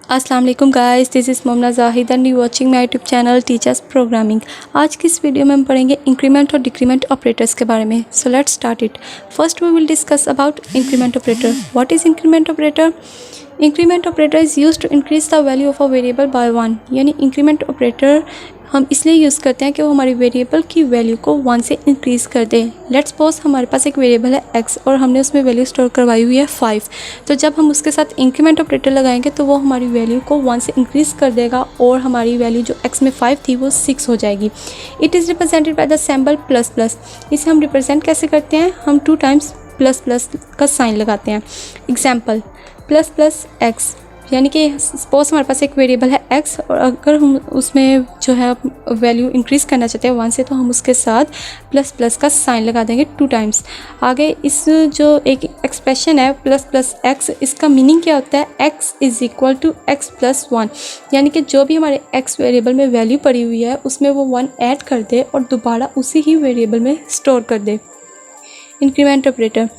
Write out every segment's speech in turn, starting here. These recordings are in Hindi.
अस्सलाम वालेकुम guys, this is मोमना Zahid and you watching my YouTube channel teachers programming. आज की इस वीडियो में हम पढ़ेंगे इंक्रीमेंट और डिक्रीमेंट ऑपरेटर्स के बारे में। So let's start it. First we will discuss about increment operator. What is increment operator? Increment operator is used to increase the value of a variable by 1। यानी इंक्रीमेंट ऑपरेटर हम इसलिए यूज़ करते हैं कि वो हमारी वेरिएबल की वैल्यू को 1 से इंक्रीज़ कर दे। लेट्स सपोज हमारे पास एक वेरिएबल है x और हमने उसमें वैल्यू स्टोर करवाई हुई है 5। तो जब हम उसके साथ इंक्रीमेंट ऑपरेटर लगाएंगे तो वो हमारी वैल्यू को 1 से इंक्रीज़ कर देगा और हमारी वैल्यू जो x में 5 थी वो 6 हो जाएगी। It is represented by the symbol plus plus. इसे हम रिप्रेजेंट कैसे करते हैं? हम 2 टाइम्स प्लस प्लस का साइन लगाते हैं। एग्जाम्पल प्लस प्लस एक्स, यानी कि सपोज हमारे पास एक वेरिएबल है x और अगर हम उसमें जो है वैल्यू इंक्रीज़ करना चाहते हैं 1 से, तो हम उसके साथ प्लस प्लस का साइन लगा देंगे 2 टाइम्स। आगे इस जो एक एक्सप्रेशन है प्लस प्लस एक्स, इसका मीनिंग क्या होता है? x is equal to X plus 1, यानी कि जो भी हमारे x वेरिएबल में वैल्यू पड़ी हुई है उसमें वो 1 ऐड कर दे और दोबारा उसी ही वेरिएबल में स्टोर कर दे। Increment operator,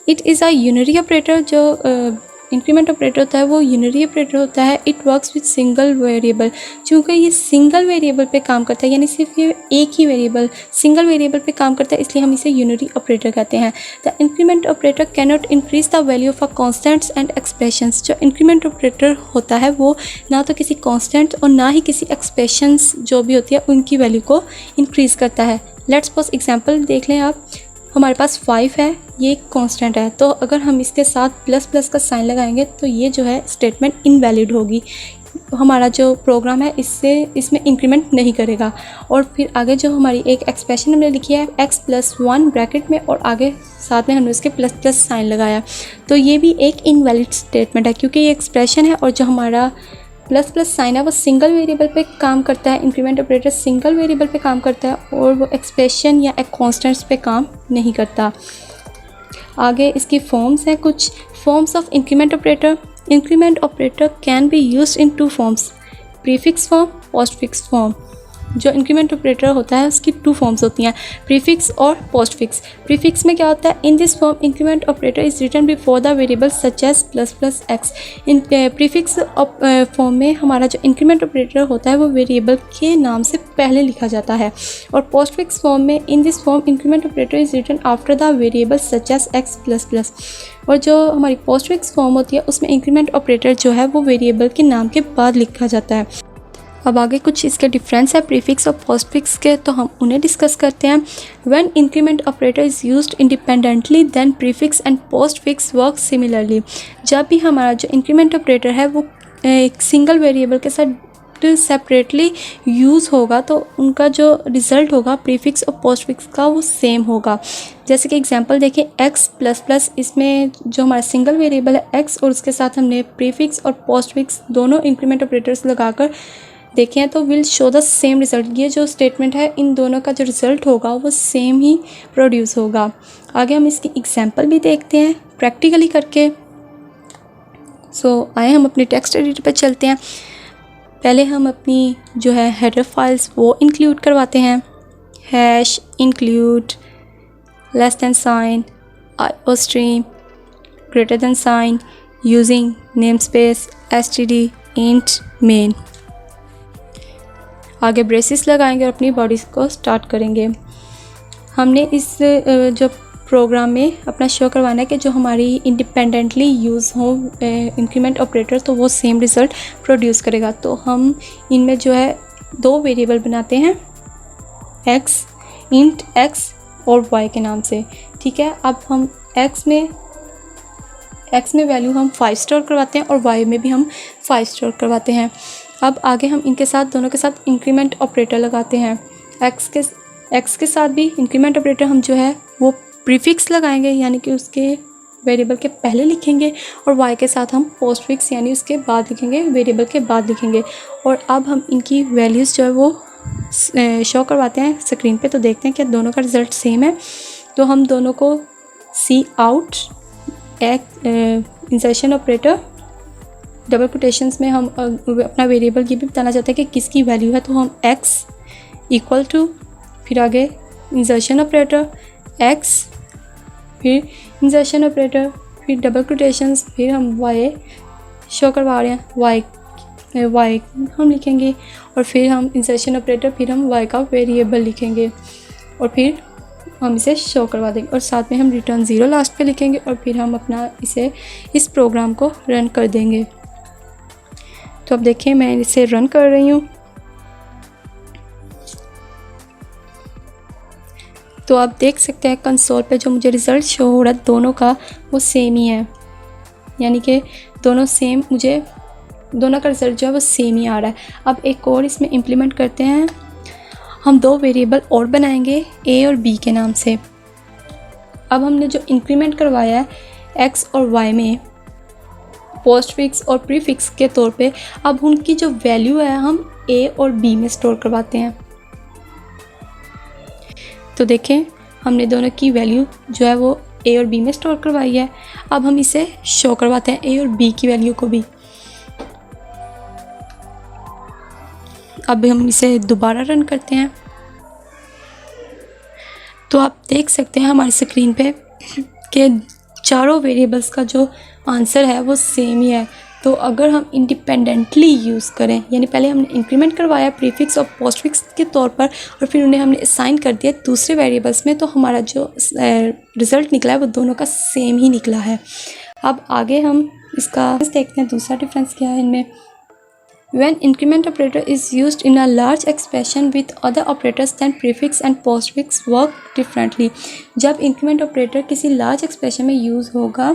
it is a unary operator. जो इंक्रीमेंट ऑपरेटर होता है वो यूनरी ऑपरेटर होता है। It works with single variable. चूँकि ये सिंगल वेरिएबल पे काम करता है, यानी सिर्फ ये एक ही वेरिएबल सिंगल वेरिएबल पे काम करता है, इसलिए हम इसे यूनरी ऑपरेटर कहते हैं। The increment operator can not increase the value of a constants and expressions. जो इंक्रीमेंट ऑपरेटर होता है वो ना तो किसी कॉन्स्टेंट और ना ही किसी एक्सप्रेशंस जो भी होती है उनकी वैल्यू को इंक्रीज़ करता है। लेट्स सपोज एग्जाम्पल देख लें आप। हमारे पास 5 है, ये एक कांस्टेंट है, तो अगर हम इसके साथ प्लस प्लस का साइन लगाएंगे तो ये जो है स्टेटमेंट इनवैलिड होगी। हमारा जो प्रोग्राम है इसमें इंक्रीमेंट नहीं करेगा। और फिर आगे जो हमारी एक एक्सप्रेशन हमने लिखी है x प्लस 1 ब्रैकेट में और आगे साथ में हमने उसके प्लस प्लस साइन लगाया, तो ये भी एक इनवैलिड स्टेटमेंट है क्योंकि ये एक्सप्रेशन है और जो हमारा प्लस प्लस साइन है वो सिंगल वेरिएबल पे काम करता है। इंक्रीमेंट ऑपरेटर सिंगल वेरिएबल पे काम करता है और वो एक्सप्रेशन या कॉन्स्टेंट्स पे काम नहीं करता। आगे इसकी फॉर्म्स हैं, कुछ forms of increment operator. Increment operator can be used in 2 forms, prefix form, postfix form. जो इंक्रीमेंट ऑपरेटर होता है उसकी 2 फॉर्म्स होती हैं, प्रीफिक्स और पोस्टफिक्स। प्रीफिक्स में क्या होता है? In this form increment operator is written before the variable such as plus plus X. In prefix form में हमारा जो इंक्रीमेंट ऑपरेटर होता है वो वेरिएबल के नाम से पहले लिखा जाता है। और पोस्टफिक्स फॉर्म में in this form increment operator is written after the variable such as X plus plus. और जो हमारी पोस्टफिक्स फॉर्म होती है उसमें इंक्रीमेंट ऑपरेटर जो है वो वेरिएबल के नाम के बाद लिखा जाता है। अब आगे कुछ इसके डिफरेंस है प्रीफिक्स और पोस्टफिक्स के, तो हम उन्हें डिस्कस करते हैं। When increment operator is used independently then prefix and postfix work similarly. जब भी हमारा जो इंक्रीमेंट ऑपरेटर है वो एक सिंगल वेरिएबल के साथ सेपरेटली यूज़ होगा तो उनका जो रिज़ल्ट होगा प्रीफिक्स और पोस्टफिक्स का वो सेम होगा। जैसे कि एग्जांपल देखें x प्लस प्लस, इसमें जो हमारा सिंगल वेरिएबल है x और उसके साथ हमने प्रीफिक्स और पोस्टफिक्स दोनों इंक्रीमेंट ऑपरेटर्स लगाकर देखें तो will show the same result. ये जो स्टेटमेंट है इन दोनों का जो रिज़ल्ट होगा वो सेम ही प्रोड्यूस होगा। आगे हम इसकी एग्जांपल भी देखते हैं प्रैक्टिकली करके। आए हम अपने टेक्स्ट एडिटर पर चलते हैं। पहले हम अपनी जो है हेडर फाइल्स वो इंक्लूड करवाते हैं। Hash include less than sign iostream greater than sign using namespace std int main. आगे ब्रेसेस लगाएंगे और अपनी बॉडी को स्टार्ट करेंगे। हमने इस जो प्रोग्राम में अपना शो करवाना है कि जो हमारी इंडिपेंडेंटली यूज़ हो इंक्रीमेंट ऑपरेटर तो वो सेम रिज़ल्ट प्रोड्यूस करेगा। तो हम इनमें जो है 2 वेरिएबल बनाते हैं, x इंट x और y के नाम से। ठीक है, अब हम x में वैल्यू हम 5 स्टोर करवाते हैं और y में भी हम 5 स्टोर करवाते हैं। अब आगे हम इनके साथ दोनों के साथ इंक्रीमेंट ऑपरेटर लगाते हैं। x के साथ भी इंक्रीमेंट ऑपरेटर हम जो है वो प्रीफिक्स लगाएंगे, यानी कि उसके वेरिएबल के पहले लिखेंगे, और y के साथ हम पोस्टफिक्स यानी उसके बाद लिखेंगे, वेरिएबल के बाद लिखेंगे। और अब हम इनकी वैल्यूज़ जो है वो शो करवाते हैं स्क्रीन पे, तो देखते हैं कि दोनों का रिज़ल्ट सेम है। तो हम दोनों को C out insertion operator double quotations में हम अपना वेरिएबल ये भी बताना चाहते हैं कि किसकी वैल्यू है, तो हम x इक्वल टू फिर आगे इंसर्शन ऑपरेटर x फिर इंसर्शन ऑपरेटर फिर डबल कोटेशंस फिर हम y शो करवा रहे हैं y वाई हम लिखेंगे और फिर हम इंसर्शन ऑपरेटर, फिर हम वाई का वेरिएबल लिखेंगे और फिर हम इसे शो करवा देंगे और साथ में हम रिटर्न 0 लास्ट पे लिखेंगे और फिर हम अपना इस प्रोग्राम को रन कर देंगे। तो अब देखिए मैं इसे रन कर रही हूँ। तो आप देख सकते हैं कंसोल पे जो मुझे रिज़ल्ट शो हो रहा है दोनों का वो सेम ही है, यानी कि दोनों का रिज़ल्ट जो है वो सेम ही आ रहा है। अब एक और इसमें इम्प्लीमेंट करते हैं, हम 2 वेरिएबल और बनाएंगे ए और बी के नाम से। अब हमने जो इंक्रीमेंट करवाया है एक्स और वाई में पोस्ट फिक्स और प्रीफिक्स के तौर पे, अब उनकी जो वैल्यू है हम ए और बी में स्टोर करवाते हैं। तो देखें हमने दोनों की वैल्यू जो है वो ए और बी में स्टोर करवाई है। अब हम इसे शो करवाते हैं ए और बी की वैल्यू को भी। अब हम इसे दोबारा रन करते हैं तो आप देख सकते हैं हमारी स्क्रीन पे कि चारों वेरिएबल्स का जो आंसर है वो सेम ही है। तो अगर हम इंडिपेंडेंटली यूज़ करें, यानी पहले हमने इंक्रीमेंट करवाया प्रीफिक्स और पोस्टफिक्स के तौर पर और फिर उन्हें हमने असाइन कर दिया दूसरे वेरिएबल्स में, तो हमारा जो रिज़ल्ट निकला है वो दोनों का सेम ही निकला है। अब आगे हम इसका देखते हैं दूसरा डिफरेंस क्या है इनमें। When increment operator is used in a large expression with other operators then prefix and postfix work differently। जब increment operator किसी large expression में यूज़ होगा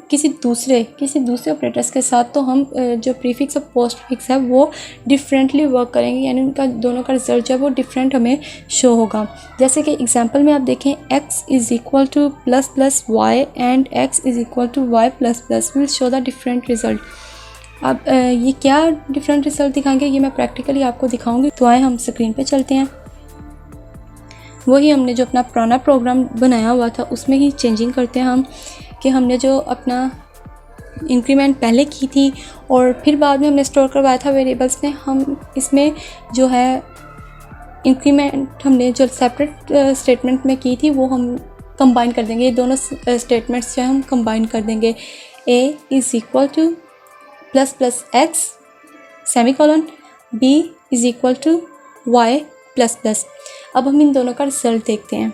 किसी दूसरे ऑपरेटर्स के साथ, तो हम जो प्रीफिक्स और पोस्टफिक्स है वो डिफरेंटली वर्क करेंगे, यानी उनका दोनों का रिजल्ट जो है वो डिफरेंट हमें शो होगा। जैसे कि एग्जांपल में आप देखें x is equal to plus plus Y and x is equal to Y plus plus will show the different result. अब ये क्या डिफरेंट रिजल्ट दिखाएंगे ये मैं प्रैक्टिकली आपको दिखाऊंगी। तो आए हम स्क्रीन पे चलते हैं, वही हमने जो अपना पुराना प्रोग्राम बनाया हुआ था उसमें ही चेंजिंग करते हैं हम, कि हमने जो अपना इंक्रीमेंट पहले की थी और फिर बाद में हमने स्टोर करवाया था वेरिएबल्स में, हम इसमें जो है इंक्रीमेंट हमने जो सेपरेट स्टेटमेंट में की थी वो हम कंबाइन कर देंगे। ये दोनों स्टेटमेंट्स जो है हम कंबाइन कर देंगे। a is equal to plus plus X semicolon b is equal to Y plus plus. अब हम इन दोनों का रिजल्ट देखते हैं,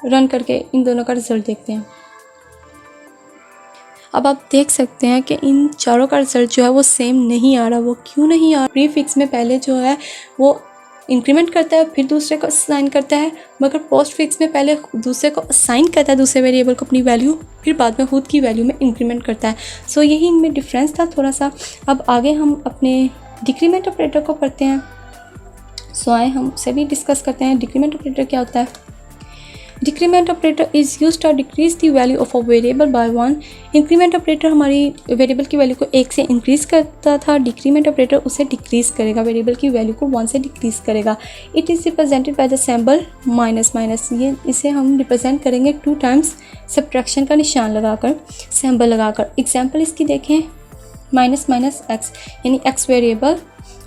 रन करके इन दोनों का रिजल्ट देखते हैं। अब आप देख सकते हैं कि इन चारों का रिजल्ट जो है वो सेम नहीं आ रहा। वो क्यों नहीं आ रहा? प्रीफिक्स में पहले जो है वो इंक्रीमेंट करता है फिर दूसरे को असाइन करता है, मगर पोस्ट फिक्स में पहले दूसरे को असाइन करता है दूसरे वेरिएबल को अपनी वैल्यू, फिर बाद में खुद की वैल्यू में इंक्रीमेंट करता है। सो यही इनमें डिफरेंस था थोड़ा सा। अब आगे हम अपने डिक्रीमेंट ऑपरेटर को पढ़ते हैं। सो आए हम उसे भी डिस्कस करते हैं। डिक्रीमेंट ऑपरेटर क्या होता है? Decrement operator is use to decrease the value of a variable by 1। Increment operator हमारी वेरिएबल की वैल्यू को 1 से इंक्रीज़ करता था, डिक्रीमेंट ऑपरेटर उसे डिक्रीज़ करेगा, वेरिएबल की वैल्यू को 1 से डिक्रीज़ करेगा। It is represented by the symbol minus minus. ये इसे हम रिप्रेजेंट करेंगे 2 टाइम्स सब्ट्रैक्शन का निशान लगाकर, सिंबल लगाकर। एग्जाम्पल इसकी देखें, माइनस माइनस एक्स, यानी एक्स वेरिएबल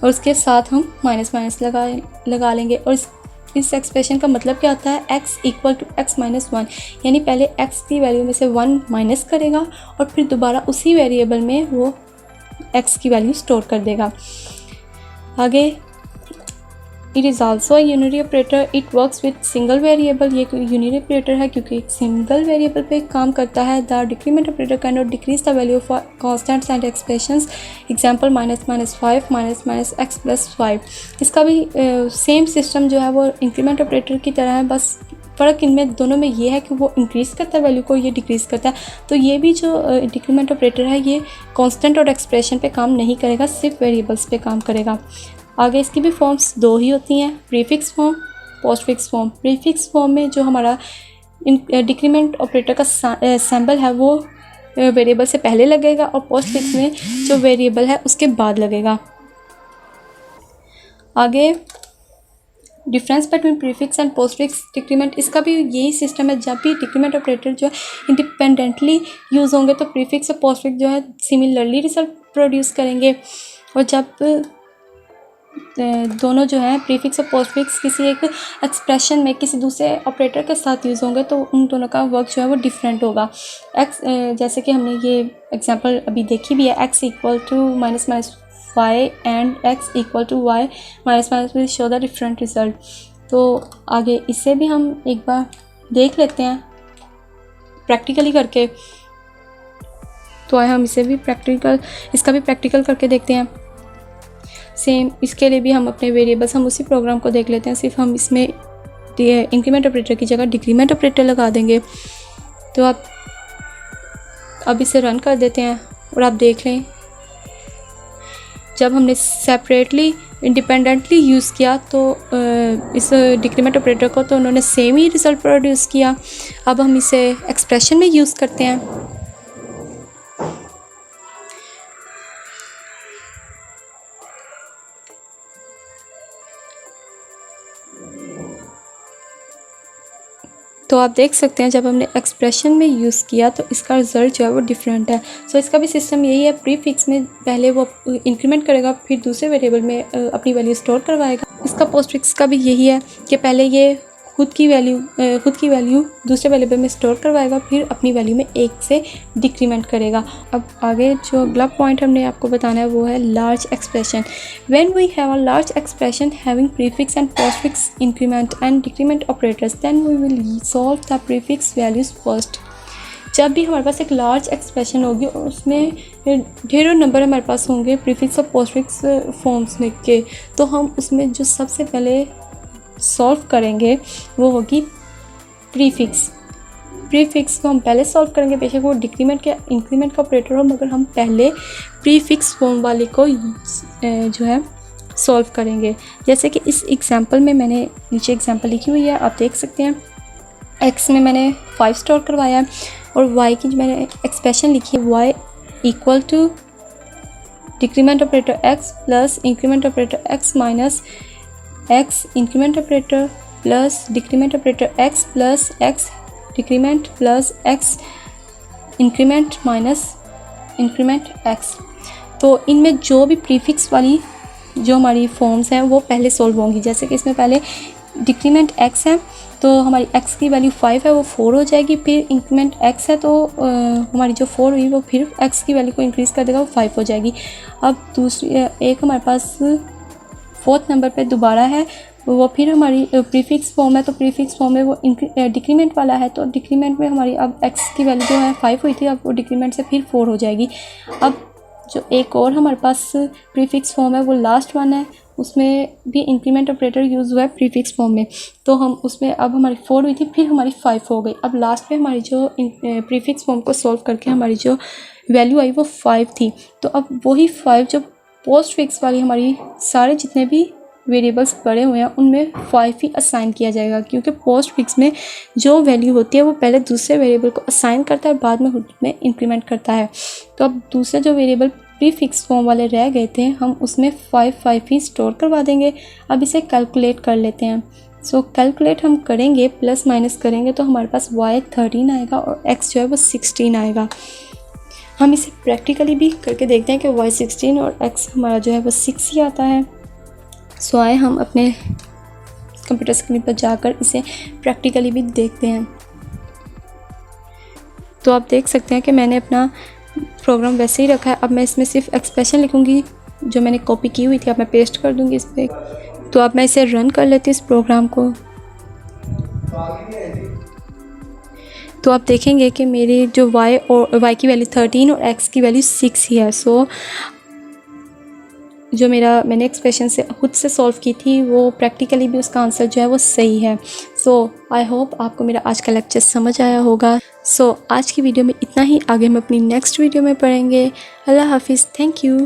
और उसके साथ हम माइनस माइनस लगा लेंगे। और इस एक्सप्रेशन का मतलब क्या होता है? x equal to X minus 1, यानी पहले x की वैल्यू में से 1 माइनस करेगा और फिर दोबारा उसी वेरिएबल में वो x की वैल्यू स्टोर कर देगा। आगे it is also unary operator, it works with single variable. ये यूनिरी ऑपरेटर है क्योंकि एक सिंगल वेरिएबल पे काम करता है। The decrement operator cannot decrease the value of constants and expressions. Example minus minus 5 minus minus x plus 5। इसका भी सेम सिस्टम जो है वो इंक्रीमेंट ऑपरेटर की तरह है, बस फ़र्क इनमें दोनों में ये है कि वो इंक्रीज़ करता है वैल्यू को, ये डिक्रीज़ करता है। तो ये भी जो डिक्रीमेंट ऑपरेटर है ये कांस्टेंट और एक्सप्रेशन पे काम नहीं करेगा, सिर्फ वेरिएबल्स पे काम करेगा। आगे इसकी भी फॉर्म्स 2 ही होती हैं, prefix form, postfix form. Prefix form में जो हमारा डिक्रीमेंट ऑपरेटर का सिंबल है वो वेरिएबल से पहले लगेगा और पोस्टफिक्स में जो वेरिएबल है उसके बाद लगेगा। आगे difference between prefix and postfix decrement, इसका भी यही सिस्टम है। जब भी डिक्रीमेंट ऑपरेटर जो है इंडिपेंडेंटली यूज़ होंगे तो प्रीफिक्स और पोस्टफिक्स जो है सिमिलरली रिजल्ट प्रोड्यूस करेंगे, और जब दोनों जो हैं प्रीफिक्स और पोस्टफिक्स किसी एक एक्सप्रेशन में किसी दूसरे ऑपरेटर के साथ यूज़ होंगे तो उन दोनों का वर्क जो है वो डिफरेंट होगा। एक्स जैसे कि हमने ये एग्जांपल अभी देखी भी है, X equal to minus minus Y and X equal to Y minus minus will show the different result. तो आगे इसे भी हम एक बार देख लेते हैं प्रैक्टिकली करके। तो आए हम इसे भी इसका भी प्रैक्टिकल करके देखते हैं। सेम इसके लिए भी हम अपने वेरिएबल्स हम उसी प्रोग्राम को देख लेते हैं, सिर्फ हम इसमें इंक्रीमेंट ऑपरेटर की जगह डिक्रीमेंट ऑपरेटर लगा देंगे। तो आप अब इसे रन कर देते हैं और आप देख लें जब हमने सेपरेटली इंडिपेंडेंटली यूज़ किया तो इस डिक्रीमेंट ऑपरेटर को तो उन्होंने सेम ही रिज़ल्ट प्रोड्यूस किया। अब हम इसे एक्सप्रेशन में यूज़ करते हैं। तो आप देख सकते हैं जब हमने एक्सप्रेशन में यूज़ किया तो इसका रिज़ल्ट जो है वो डिफरेंट है। सो इसका भी सिस्टम यही है, प्रीफिक्स में पहले वो इंक्रीमेंट करेगा फिर दूसरे वेरिएबल में अपनी वैल्यू स्टोर करवाएगा। इसका पोस्टफिक्स का भी यही है कि पहले ये खुद की वैल्यू दूसरे वेरिएबल में स्टोर करवाएगा फिर अपनी वैल्यू में एक से डिक्रीमेंट करेगा। अब आगे जो अगला पॉइंट हमने आपको बताना है वो है large expression. When we have a large expression having prefix and postfix increment and decrement operators then we will solve the prefix values first. जब भी हमारे पास एक लार्ज एक्सप्रेशन होगी और उसमें ढेरों नंबर हमारे पास होंगे प्रीफिक्स और पोस्टफिक्स फॉर्म्स में के, तो हम उसमें जो सबसे पहले सॉल्व करेंगे वो होगी प्रीफिक्स को हम पहले सॉल्व करेंगे, बेशक वो डिक्रीमेंट या इंक्रीमेंट का ऑपरेटर हो, मगर हम पहले प्रीफिक्स फॉर्म वाले को जो है सॉल्व करेंगे। जैसे कि इस एग्जांपल में मैंने नीचे एग्जांपल लिखी हुई है, आप देख सकते हैं। एक्स में मैंने 5 स्टोर करवाया है और वाई की जो मैंने एक्सप्रेशन लिखी है Y equal to decrement operator X plus increment operator X minus X increment operator plus decrement operator X plus X decrement plus X increment minus increment X. तो इनमें जो भी प्रीफिक्स वाली जो हमारी फॉर्म्स हैं वो पहले सॉल्व होंगी। जैसे कि इसमें पहले डिक्रीमेंट एक्स है तो हमारी एक्स की वैल्यू 5 है वो 4 हो जाएगी, फिर इंक्रीमेंट एक्स है तो हमारी जो 4 हुई वो फिर एक्स की वैल्यू को इंक्रीज़ कर देगा वो 5 हो जाएगी। अब दूसरी एक हमारे पास 4th नंबर पे दोबारा है वो फिर हमारी प्रीफिक्स फॉर्म है, तो प्रीफिक्स फॉर्म में वो डिक्रीमेंट वाला है, तो डिक्रीमेंट में हमारी अब एक्स की वैल्यू जो है 5 हुई थी अब वो डिक्रीमेंट से फिर 4 हो जाएगी। अब जो एक और हमारे पास प्रीफिक्स फॉर्म है वो लास्ट वन है, उसमें भी इंक्रीमेंट ऑपरेटर यूज़ हुआ है प्रीफिक्स फॉर्म में, तो हम उसमें अब हमारी 4 हुई थी फिर हमारी 5 हो गई। अब लास्ट में हमारी जो प्रीफिक्स फॉर्म को सॉल्व करके हमारी जो वैल्यू आई वो 5 थी, तो अब वही 5 जो पोस्ट फिक्स वाली हमारी सारे जितने भी वेरिएबल्स पड़े हुए हैं उनमें 5 ही असाइन किया जाएगा, क्योंकि पोस्ट फिक्स में जो वैल्यू होती है वो पहले दूसरे वेरिएबल को असाइन करता है बाद में खुद में इंक्रीमेंट करता है। तो अब दूसरे जो वेरिएबल प्रीफिक्स फॉर्म वाले रह गए थे हम उसमें 5 ही स्टोर करवा देंगे। अब इसे कैलकुलेट कर लेते हैं। सो कैलकुलेट हम करेंगे, प्लस माइनस करेंगे तो हमारे पास y 13 आएगा और x जो है वो 16 आएगा। हम इसे प्रैक्टिकली भी करके देखते हैं कि y 16 और x हमारा जो है वो 6 ही आता है। सो आए हम अपने कंप्यूटर स्क्रीन पर जाकर इसे प्रैक्टिकली भी देखते हैं। तो आप देख सकते हैं कि मैंने अपना प्रोग्राम वैसे ही रखा है। अब मैं इसमें सिर्फ एक्सप्रेशन लिखूंगी जो मैंने कॉपी की हुई थी, अब मैं पेस्ट कर दूंगी इस पर। तो अब मैं इसे रन कर लेती हूँ इस प्रोग्राम को। तो आप देखेंगे कि मेरी जो y की वैल्यू 13 और x की वैल्यू 6 ही है। सो जो मैंने एक्सप्रेशन से खुद से सॉल्व की थी वो प्रैक्टिकली भी उसका आंसर जो है वो सही है। सो आई होप आपको मेरा आज का लेक्चर समझ आया होगा। सो आज की वीडियो में इतना ही, आगे हम अपनी नेक्स्ट वीडियो में पढ़ेंगे। अल्लाह हाफिज़, थैंक यू।